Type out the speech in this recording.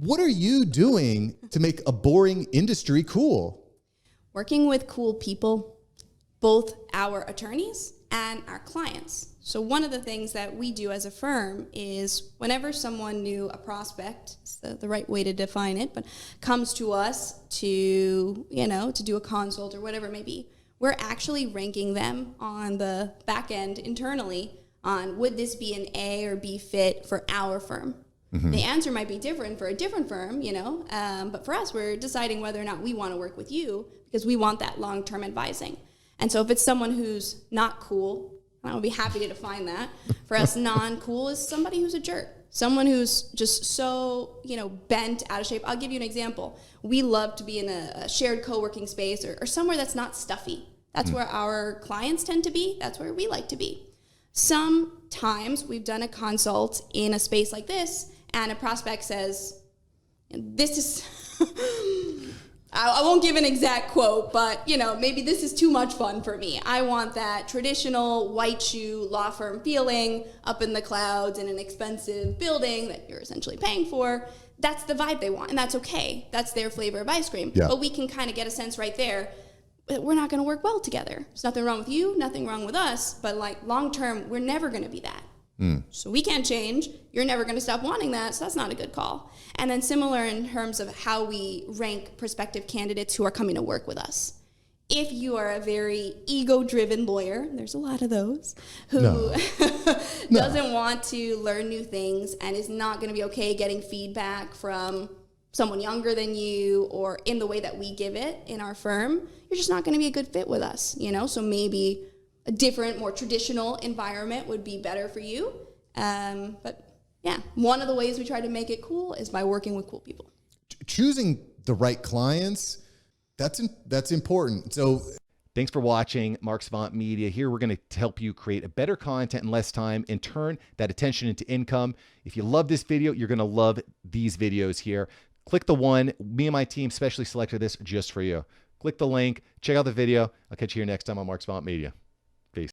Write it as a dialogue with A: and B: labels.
A: What are you doing to make a boring industry cool?
B: Working with cool people, both our attorneys and our clients. So one of the things that we do as a firm is whenever someone new, a prospect, is the right way to define it, but comes to us to do a consult or whatever it may be, we're actually ranking them on the back end internally on would this be an A or B fit for our firm. Mm-hmm. The answer might be different for a different firm, but for us, we're deciding whether or not we want to work with you because we want that long-term advising. And so if it's someone who's not cool, I would be happy to define that. For us, non-cool is somebody who's a jerk. Someone who's just so, bent out of shape. I'll give you an example. We love to be in a shared co-working space or somewhere that's not stuffy. That's where our clients tend to be. That's where we like to be. Sometimes we've done a consult in a space like this, and a prospect says, this is... I won't give an exact quote, but, maybe this is too much fun for me. I want that traditional white shoe law firm feeling up in the clouds in an expensive building that you're essentially paying for. That's the vibe they want, and that's okay. That's their flavor of ice cream. Yeah. But we can kind of get a sense right there that we're not going to work well together. There's nothing wrong with you, nothing wrong with us, but long term, we're never going to be that. So we can't change. You're never going to stop wanting that, so that's not a good call. And then similar in terms of how we rank prospective candidates who are coming to work with us. If you are a very ego-driven lawyer, there's a lot of those, who doesn't want to learn new things and is not going to be okay getting feedback from someone younger than you or in the way that we give it in our firm, you're just not going to be a good fit with us, So maybe a different, more traditional environment would be better for you. But yeah, one of the ways we try to make it cool is by working with cool people.
A: Choosing the right clients, that's important. So
C: thanks for watching Mark Savant Media. Here we're going to help you create a better content in less time and turn that attention into income. If you love this video, you're going to love these videos here. Click the one. Me and my team specially selected this just for you. Click the link. Check out the video. I'll catch you here next time on Mark Savant Media.